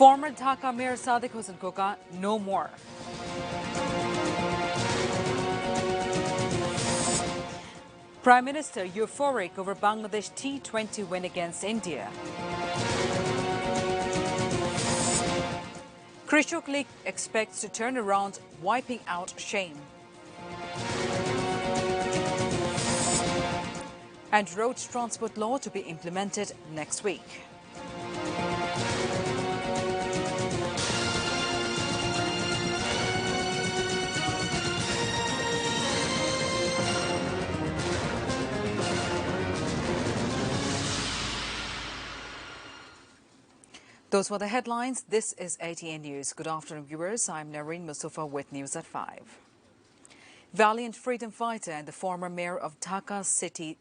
Former Dhaka Mayor Sadiq Hossain Koka, no more. Prime Minister euphoric over Bangladesh T20 win against India. Krishok League expects to turn around, wiping out shame. And road transport law to be implemented next week. Those were the headlines. This is ATN News. Good afternoon, viewers. I'm Nareen Mustafa with News at 5. Valiant freedom fighter and the former mayor of Dhaka City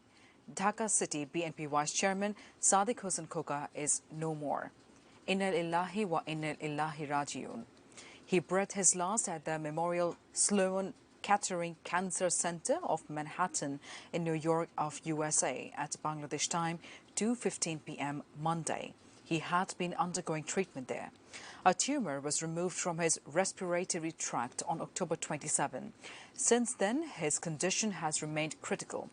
BNP Vice Chairman Sadiq Hossain Koka is no more. Inna lillahi wa inna ilaihi rajiun. He breathed his last at the Memorial Sloan Kettering Cancer Center of Manhattan in New York of USA at Bangladesh time 2:15 p.m. Monday. He had been undergoing treatment there. A tumor was removed from his respiratory tract on October 27. Since then, his condition has remained critical.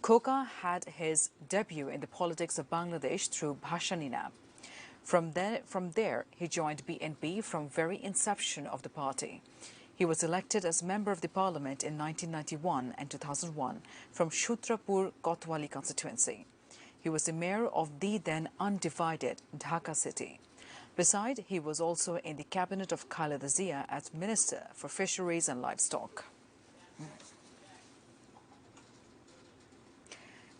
Koka had his debut in the politics of Bangladesh through Bhashanina. From there, he joined BNP from very inception of the party. He was elected as member of the parliament in 1991 and 2001 from Shutrapur Kotwali constituency. He was the mayor of the then undivided Dhaka city. Besides, he was also in the cabinet of Khaleda Zia as Minister for Fisheries and Livestock.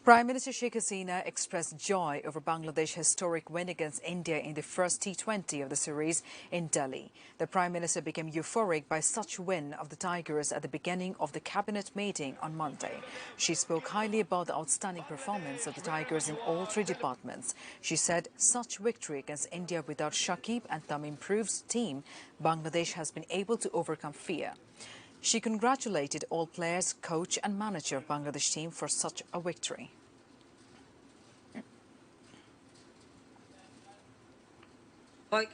Prime Minister Sheikh Hasina expressed joy over Bangladesh's historic win against India in the first T20 of the series in Delhi. The Prime Minister became euphoric by such win of the Tigers at the beginning of the cabinet meeting on Monday. She spoke highly about the outstanding performance of the Tigers in all three departments. She said such victory against India without Shakib and Tamim proves team Bangladesh has been able to overcome fear. She congratulated all players, coach and manager of Bangladesh team for such a victory. The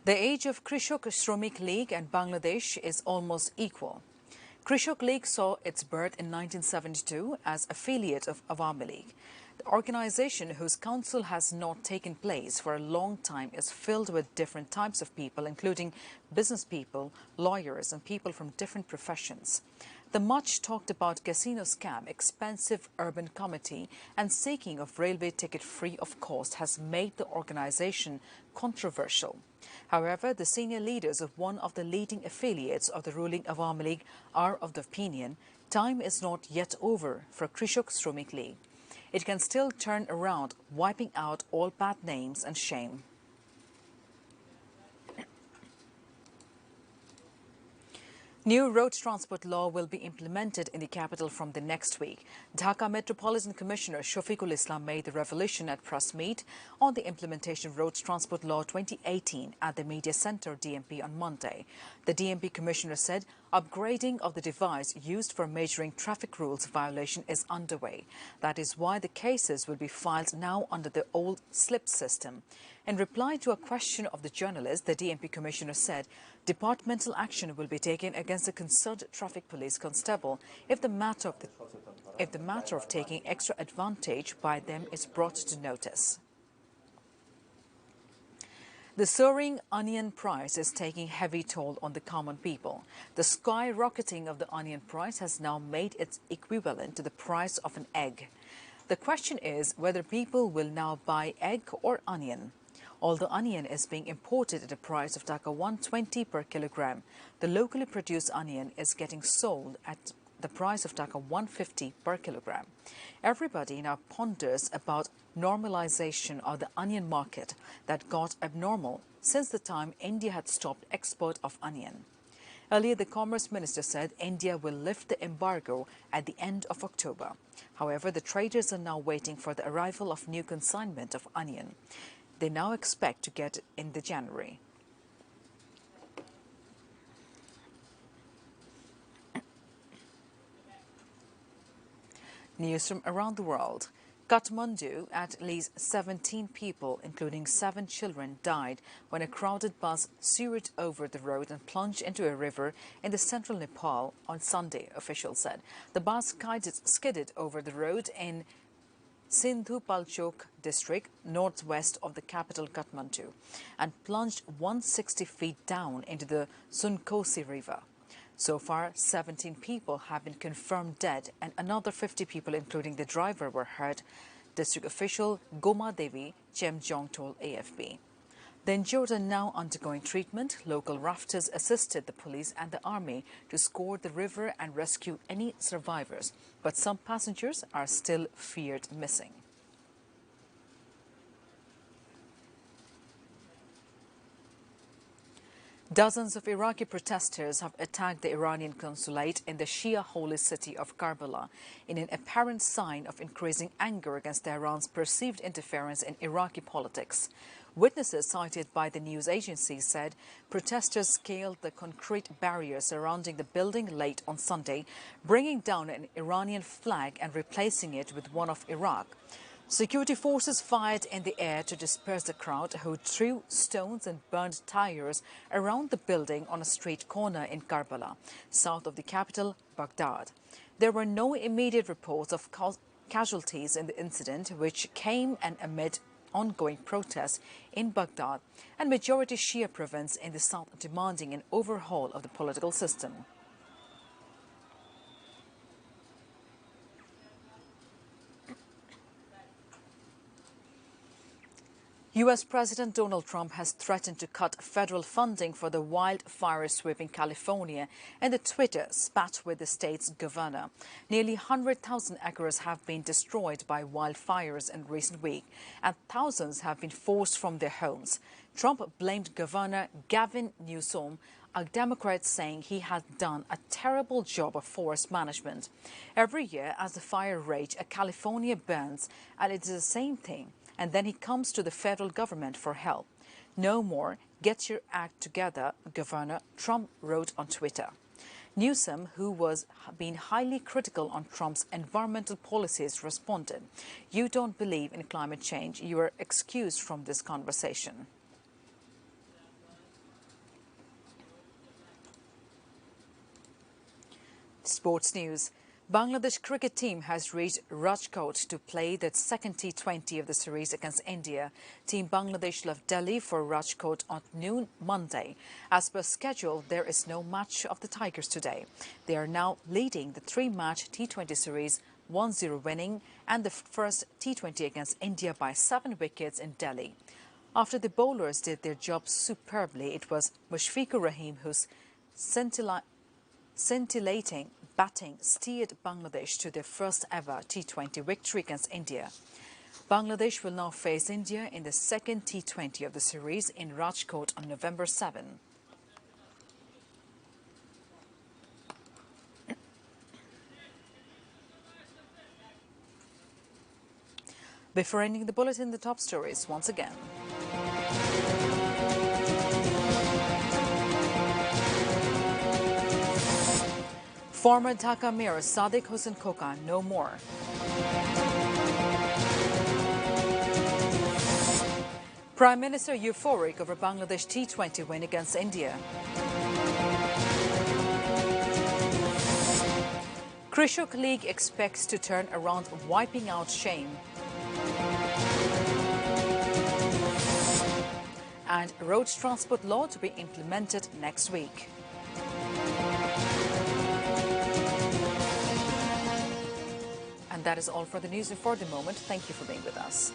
age of Krishok Shromik League and Bangladesh is almost equal. Krishok League saw its birth in 1972 as affiliate of Awami League. The organization, whose council has not taken place for a long time, is filled with different types of people, including business people, lawyers, and people from different professions. The much talked about casino scam, expensive urban committee, and seeking of railway ticket free of cost has made the organization controversial. However, the senior leaders of one of the leading affiliates of the ruling Awami League are of the opinion time is not yet over for Krishok Shromik League. It can still turn around, wiping out all bad names and shame. New road transport law will be implemented in the capital from the next week. Dhaka Metropolitan Commissioner Shafiqul Islam made the revelation at press meet on the implementation of Road Transport Law 2018 at the Media Centre DMP on Monday. The DMP Commissioner said upgrading of the device used for measuring traffic rules violation is underway. That is why the cases will be filed now under the old slip system. In reply to a question of the journalist, the DMP Commissioner said departmental action will be taken against the concerned traffic police constable if the matter of taking extra advantage by them is brought to notice. The soaring onion price is taking heavy toll on the common people. The skyrocketing of the onion price has now made it equivalent to the price of an egg. The question is whether people will now buy egg or onion. Although onion is being imported at a price of Taka 120 per kilogram, the locally produced onion is getting sold at the price of Taka 150 per kilogram. Everybody now ponders about normalization of the onion market that got abnormal since the time India had stopped export of onion. Earlier, the Commerce Minister said India will lift the embargo at the end of October. However, the traders are now waiting for the arrival of new consignment of onion. They now expect to get it in the January. News from around the world. Kathmandu, at least 17 people, including 7 children, died when a crowded bus soared over the road and plunged into a river in the central Nepal on Sunday, officials said. The bus skidded over the road in Sindhupalchok district, northwest of the capital Kathmandu, and plunged 160 feet down into the Sunkosi River. So far, 17 people have been confirmed dead and another 50 people, including the driver, were hurt, district official Goma Devi Chemjong told AFP. The injured are now undergoing treatment. Local rafters assisted the police and the army to scour the river and rescue any survivors, but some passengers are still feared missing. Dozens of Iraqi protesters have attacked the Iranian consulate in the Shia holy city of Karbala in an apparent sign of increasing anger against Tehran's perceived interference in Iraqi politics. Witnesses cited by the news agency said protesters scaled the concrete barrier surrounding the building late on Sunday, bringing down an Iranian flag and replacing it with one of Iraq. Security forces fired in the air to disperse the crowd, who threw stones and burned tires around the building on a street corner in Karbala, south of the capital, Baghdad. There were no immediate reports of casualties in the incident, which came amid ongoing protests in Baghdad and majority Shia province in the south demanding an overhaul of the political system. U.S. President Donald Trump has threatened to cut federal funding for the wildfires sweeping California, and the Twitter spat with the state's governor. Nearly 100,000 acres have been destroyed by wildfires in recent weeks, and thousands have been forced from their homes. Trump blamed Governor Gavin Newsom, a Democrat, saying he had done a terrible job of forest management. Every year, as the fire rage, California burns, and it is the same thing. And then he comes to the federal government for help. No more. Get your act together, Governor, Trump wrote on Twitter. Newsom, who was being highly critical on Trump's environmental policies, responded, "You don't believe in climate change. You are excused from this conversation." Sports news. Bangladesh cricket team has reached Rajkot to play the second T20 of the series against India. Team Bangladesh left Delhi for Rajkot on noon Monday. As per schedule, there is no match of the Tigers today. They are now leading the 3-match T20 series, 1-0 winning, and the first T20 against India by 7 wickets in Delhi. After the bowlers did their job superbly, it was Mushfiqur Rahim whose scintillating batting steered Bangladesh to their first ever T20 victory against India. Bangladesh will now face India in the second T20 of the series in Rajkot on November 7. Before ending the bulletin, the top stories once again. Former Dhaka Mayor Sadiq Hussain Khoka, no more. Prime Minister euphoric over Bangladesh T20 win against India. Krishak League expects to turn around wiping out shame. And road transport law to be implemented next week. And that is all for the news for the moment. Thank you for being with us.